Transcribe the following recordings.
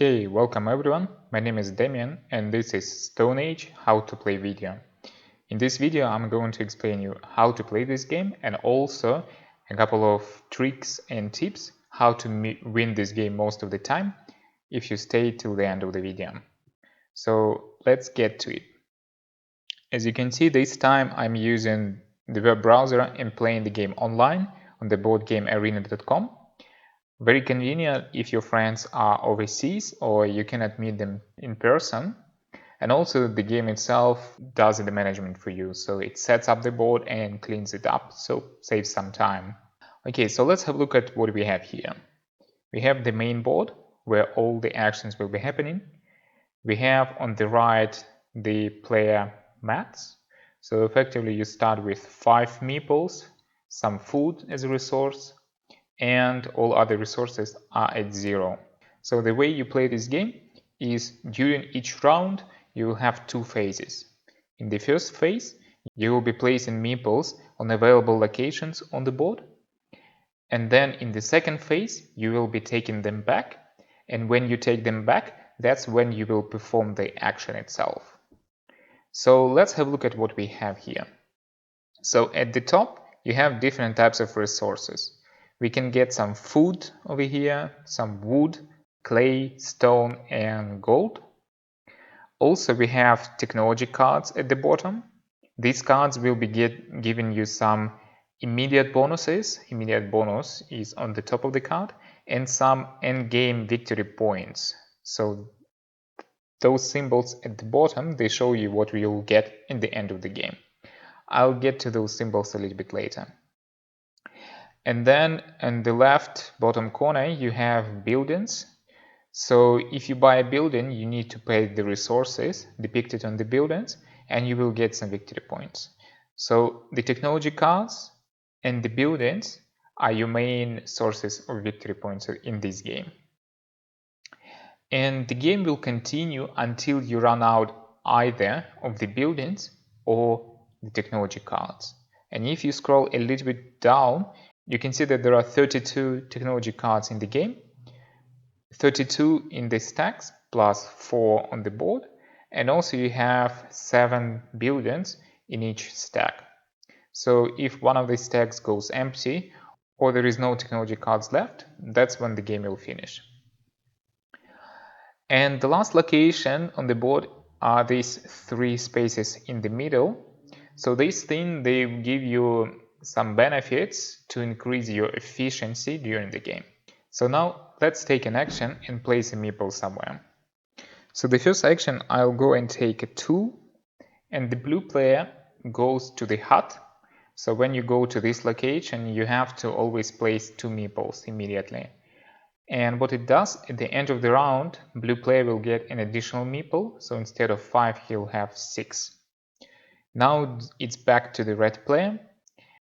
Okay, welcome everyone. My name is Damian and this is Stone Age How to Play video. In this video I'm going to explain you how to play this game and also a couple of tricks and tips how to win this game most of the time if you stay till the end of the video. So let's get to it. As you can see, this time I'm using the web browser and playing the game online on the boardgamearena.com. Very convenient if your friends are overseas or you cannot meet them in person. And also the game itself does the management for you. So it sets up the board and cleans it up, so saves some time. Okay, so let's have a look at what we have here. We have the main board where all the actions will be happening. We have on the right the player mats. So effectively you start with 5 meeples, some food as a resource, and all other resources are at 0. So the way you play this game is during each round you will have 2 phases. In the first phase you will be placing meeples on available locations on the board, and then in the second phase you will be taking them back, and when you take them back, that's when you will perform the action itself. So let's have a look at what we have here. So at the top you have different types of resources. We can get some food over here, some wood, clay, stone and gold. Also we have technology cards at the bottom. These cards will be giving you some immediate bonuses. Immediate bonus is on the top of the card, and some endgame victory points. So those symbols at the bottom, they show you what you'll get in the end of the game. I'll get to those symbols a little bit later. And then in the left bottom corner you have buildings. So if you buy a building, you need to pay the resources depicted on the buildings and you will get some victory points. So the technology cards and the buildings are your main sources of victory points in this game. And the game will continue until you run out either of the buildings or the technology cards. And if you scroll a little bit down, you can see that there are 32 technology cards in the game, 32 in the stacks plus 4 on the board, and also you have 7 buildings in each stack. So if one of the stacks goes empty or there is no technology cards left, that's when the game will finish. And the last location on the board are these 3 spaces in the middle. So this thing, they give you some benefits to increase your efficiency during the game. So now let's take an action and place a meeple somewhere. So the first action, I'll go and take a tool, and the blue player goes to the hut. So when you go to this location, you have to always place 2 meeples immediately. And what it does, at the end of the round, blue player will get an additional meeple, so instead of 5 he'll have 6. Now it's back to the red player.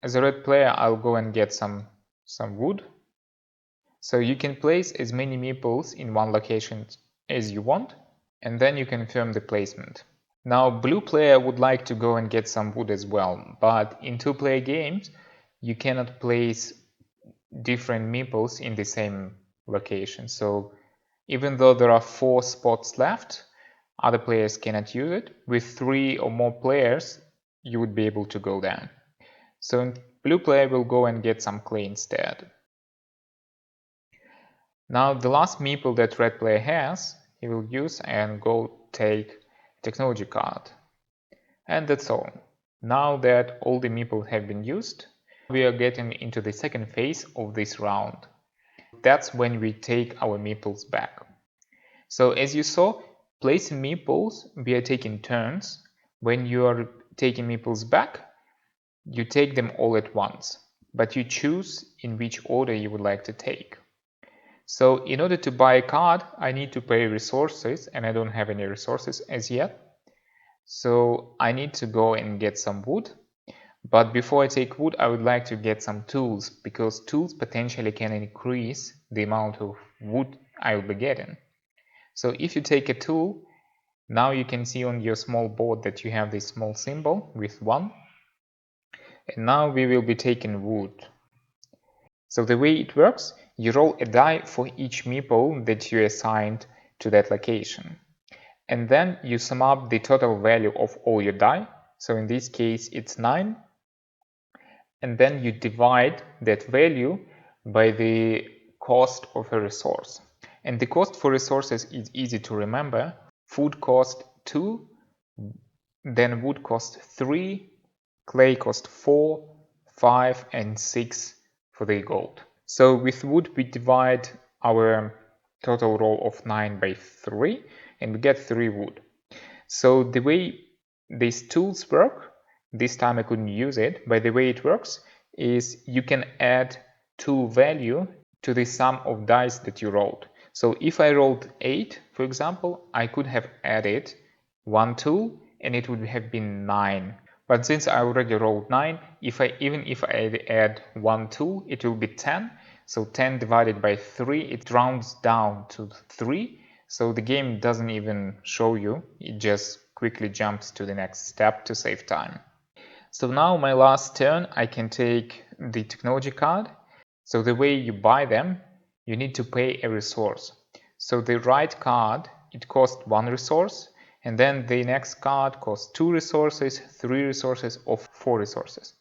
As a red player, I'll go and get some wood. So you can place as many meeples in one location as you want, and then you confirm the placement. Now blue player would like to go and get some wood as well, but in 2-player games you cannot place different meeples in the same location. So even though there are 4 spots left, other players cannot use it. With 3 or more players you would be able to go there. So blue player will go and get some clay instead. Now the last meeple that red player has, he will use and go take a technology card. And that's all. Now that all the meeples have been used, we are getting into the second phase of this round. That's when we take our meeples back. So as you saw, placing meeples, we are taking turns. When you are taking meeples back, you take them all at once, but you choose in which order you would like to take. So in order to buy a card, I need to pay resources, and I don't have any resources as yet. So I need to go and get some wood. But before I take wood, I would like to get some tools, because tools potentially can increase the amount of wood I will be getting. So if you take a tool, now you can see on your small board that you have this small symbol with 1. And now we will be taking wood. So the way it works, you roll a die for each meeple that you assigned to that location. And then you sum up the total value of all your die. So in this case it's 9. And then you divide that value by the cost of a resource. And the cost for resources is easy to remember. Food cost 2, then wood cost 3, clay cost 4, 5, and 6 for the gold. So with wood we divide our total roll of 9 by 3 and we get 3 wood. So the way these tools work, this time I couldn't use it, but the way it works is you can add tool value to the sum of dice that you rolled. So if I rolled 8, for example, I could have added 1 tool and it would have been 9. But since I already rolled 9, even if I add 1 tool, it will be 10. So 10 divided by 3, it rounds down to 3. So the game doesn't even show you, it just quickly jumps to the next step to save time. So now my last turn, I can take the technology card. So the way you buy them, you need to pay a resource. So the right card, it costs 1 resource, and then the next card costs 2 resources, 3 resources, or 4 resources.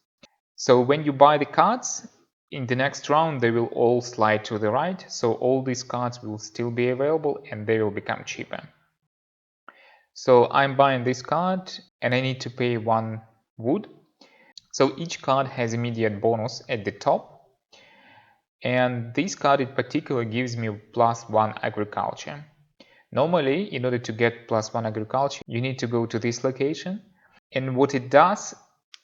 So when you buy the cards, in the next round they will all slide to the right, so all these cards will still be available and they will become cheaper. So I'm buying this card and I need to pay 1 wood. So each card has immediate bonus at the top, and this card in particular gives me +1 agriculture. Normally, in order to get +1 agriculture, you need to go to this location, and what it does,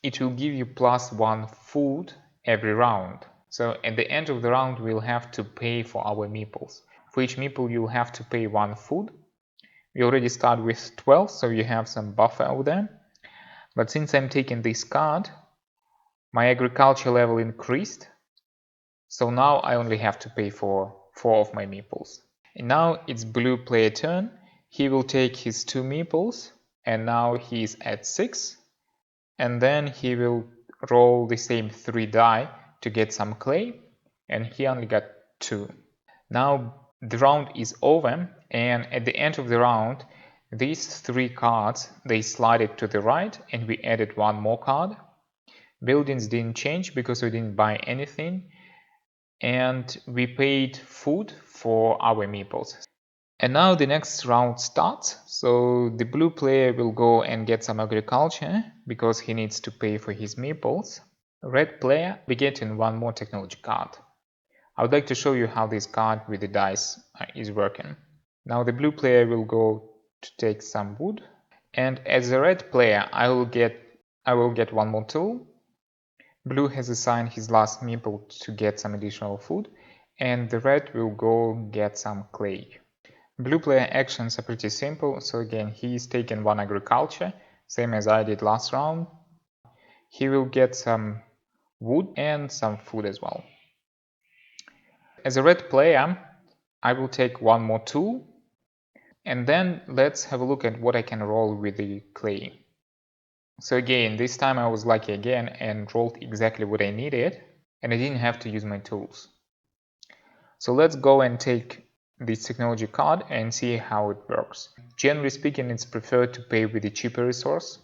it will give you +1 food every round. So at the end of the round, we'll have to pay for our meeples. For each meeple, you'll have to pay 1 food. We already start with 12, so you have some buffer over there. But since I'm taking this card, my agriculture level increased. So now I only have to pay for 4 of my meeples. And now it's blue player turn. He will take his 2 meeples, and now he's at 6. And then he will roll the same 3 die to get some clay, and he only got 2. Now the round is over, and at the end of the round, these 3 cards, they slided to the right, and we added 1 more card. Buildings didn't change because we didn't buy anything, and we paid food for our meeples. And now the next round starts, so the blue player will go and get some agriculture because he needs to pay for his meeples. Red player will be getting 1 more technology card. I would like to show you how this card with the dice is working. Now the blue player will go to take some wood, and as a red player I will get 1 more tool. Blue has assigned his last meeple to get some additional food, and the red will go get some clay. Blue player actions are pretty simple, so again he is taking 1 agriculture, same as I did last round. He will get some wood and some food as well. As a red player, I will take 1 more tool, and then let's have a look at what I can roll with the clay. So again, this time I was lucky again and rolled exactly what I needed, and I didn't have to use my tools. So let's go and take this technology card and see how it works. Generally speaking, it's preferred to pay with a cheaper resource.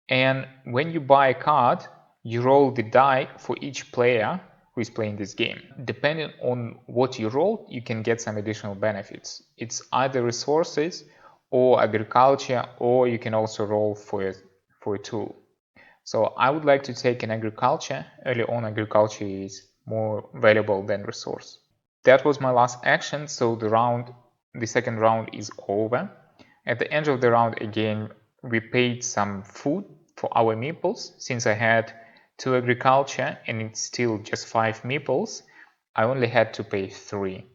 And when you buy a card, you roll the die for each player who is playing this game. Depending on what you roll, you can get some additional benefits. It's either resources or agriculture, or you can also roll for a tool. So I would like to take an agriculture. Early on, agriculture is more valuable than resource. That was my last action, so the second round is over. At the end of the round, again, we paid some food for our meeples. Since I had 2 agriculture and it's still just 5 meeples, I only had to pay 3.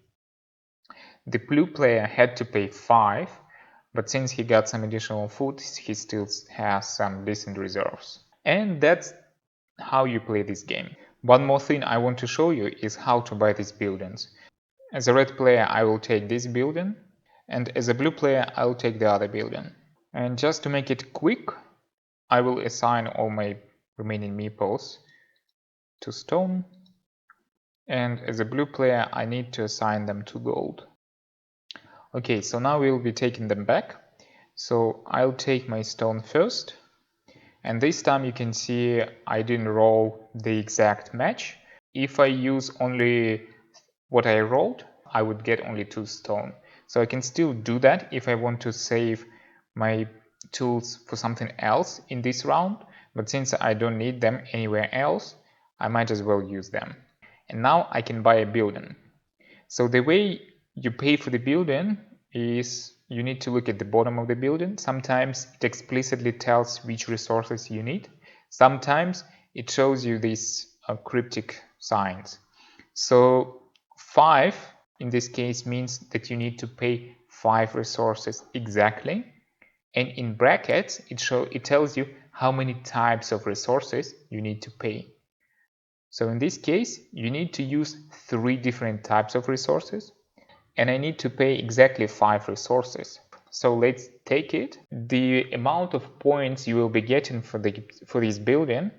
The blue player had to pay 5, but since he got some additional food, he still has some decent reserves. And that's how you play this game. One more thing I want to show you is how to buy these buildings. As a red player, I will take this building, and as a blue player, I will take the other building. And just to make it quick, I will assign all my remaining meeples to stone, and as a blue player, I need to assign them to gold. Okay, so now we'll be taking them back. So I'll take my stone first, and this time you can see I didn't roll the exact match. If I use only what I rolled, I would get only 2 stone. So I can still do that if I want to save my tools for something else in this round, but since I don't need them anywhere else, I might as well use them. And now I can buy a building. So the way you pay for the building is you need to look at the bottom of the building. Sometimes it explicitly tells which resources you need. Sometimes it shows you these cryptic signs. So 5 in this case means that you need to pay 5 resources exactly. And in brackets, it tells you how many types of resources you need to pay. So in this case, you need to use 3 different types of resources, and I need to pay exactly 5 resources. So let's take it. The amount of points you will be getting for this building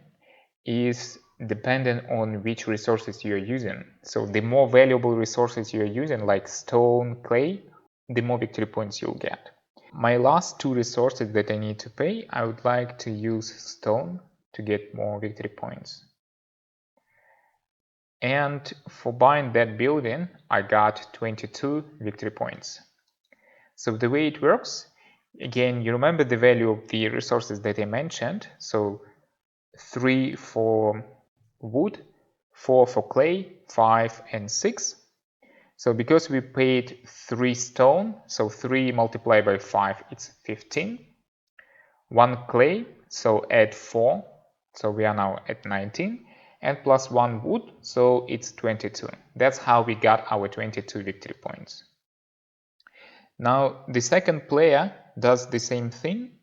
is dependent on which resources you are using. So the more valuable resources you are using, like stone, clay, the more victory points you'll get. My last 2 resources that I need to pay, I would like to use stone to get more victory points. And for buying that building, I got 22 victory points. So the way it works, again, you remember the value of the resources that I mentioned. So 3 for wood, 4 for clay, 5 and 6. So because we paid 3 stone, so 3 multiplied by 5, it's 15. 1 clay, so add 4, so we are now at 19. And plus 1 wood, so it's 22. That's how we got our 22 victory points. Now the second player does the same thing.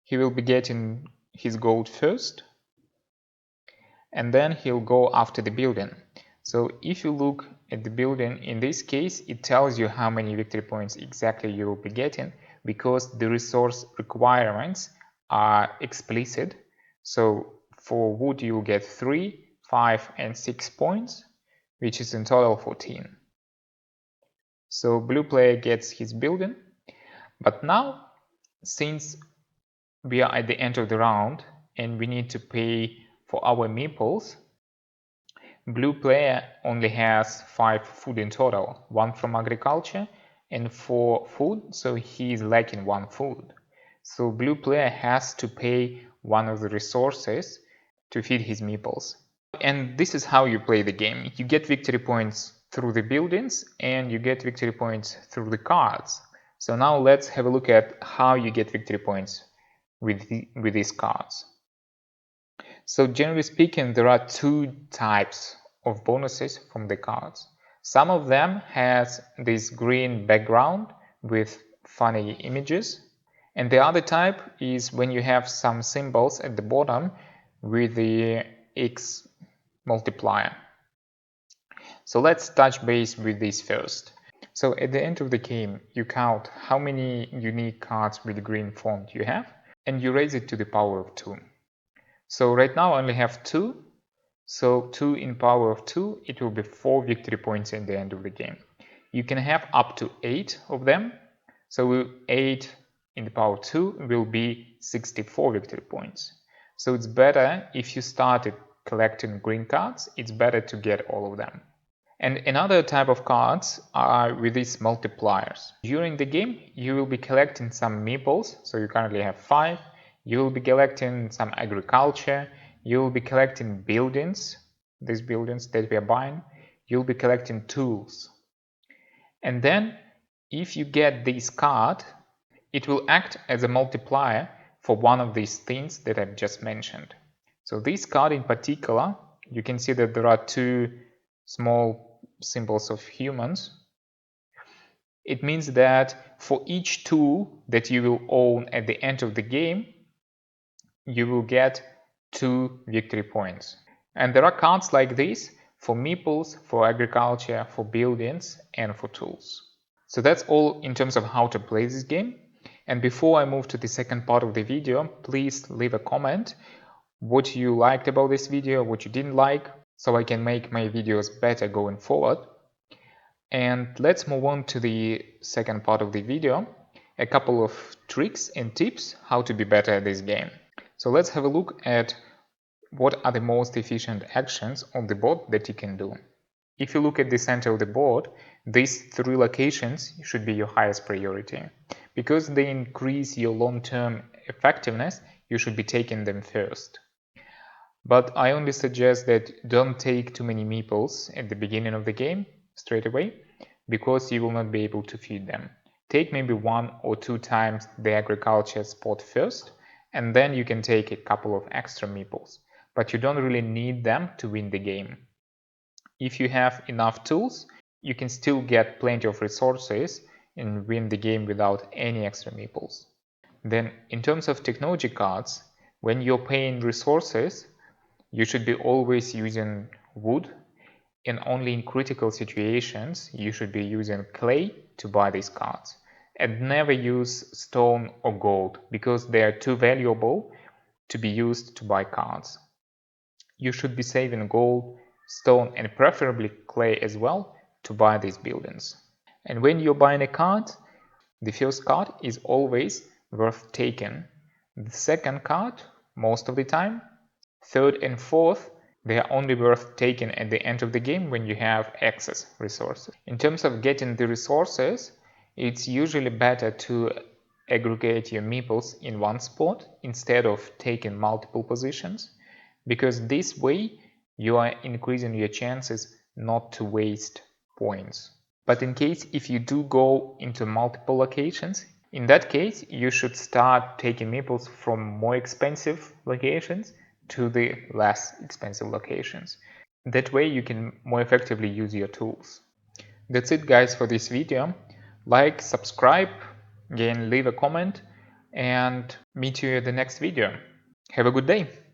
He will be getting his gold first, and then he'll go after the building. So if you look at the building, in this case, it tells you how many victory points exactly you will be getting, because the resource requirements are explicit. So for wood, you'll get 3, 5, and 6 points, which is in total 14. So blue player gets his building, but now, since we are at the end of the round and we need to pay for our meeples, blue player only has 5 food in total, 1 from agriculture and 4 food, so he is lacking 1 food. So blue player has to pay one of the resources to feed his meeples. And this is how you play the game. You get victory points through the buildings and you get victory points through the cards. So now let's have a look at how you get victory points with these cards. So generally speaking, there are 2 types of bonuses from the cards. Some of them has this green background with funny images, and the other type is when you have some symbols at the bottom with the X multiplier. So let's touch base with this first. So at the end of the game, you count how many unique cards with green font you have, and you raise it to the power of 2. So right now I only have 2, so 2 in power of 2, it will be 4 victory points at the end of the game. You can have up to 8 of them, so 8 in the power of 2 will be 64 victory points. So it's better, if you started collecting green cards, it's better to get all of them. And another type of cards are with these multipliers. During the game, you will be collecting some meeples, so you currently have 5. You will be collecting some agriculture, you will be collecting buildings, these buildings that we are buying, you'll be collecting tools. And then, if you get this card, it will act as a multiplier for one of these things that I've just mentioned. So this card in particular, you can see that there are 2 small symbols of humans. It means that for each tool that you will own at the end of the game, you will get 2 victory points. And there are cards like this for meeples, for agriculture, for buildings, and for tools. So that's all in terms of how to play this game. And before I move to the second part of the video, please leave a comment what you liked about this video, what you didn't like, so I can make my videos better going forward. And let's move on to the second part of the video, a couple of tricks and tips how to be better at this game. So let's have a look at what are the most efficient actions on the board that you can do. If you look at the center of the board, these three locations should be your highest priority. Because they increase your long-term effectiveness, you should be taking them first. But I only suggest that don't take too many meeples at the beginning of the game straight away, because you will not be able to feed them. Take maybe 1 or 2 times the agriculture spot first, and then you can take a couple of extra meeples. But you don't really need them to win the game. If you have enough tools, you can still get plenty of resources and win the game without any extra meeples. Then, in terms of technology cards, when you're paying resources, you should be always using wood, and only in critical situations you should be using clay to buy these cards. And never use stone or gold, because they are too valuable to be used to buy cards. You should be saving gold, stone, and preferably clay as well to buy these buildings. And when you're buying a card, the first card is always worth taking. The second card, most of the time. Third and fourth, they are only worth taking at the end of the game when you have excess resources. In terms of getting the resources, it's usually better to aggregate your meeples in one spot instead of taking multiple positions, because this way you are increasing your chances not to waste points. But in case if you do go into multiple locations, in that case you should start taking meeples from more expensive locations to the less expensive locations. That way you can more effectively use your tools. That's it, guys, for this video. Like, subscribe, again leave a comment, and meet you at the next video. Have a good day!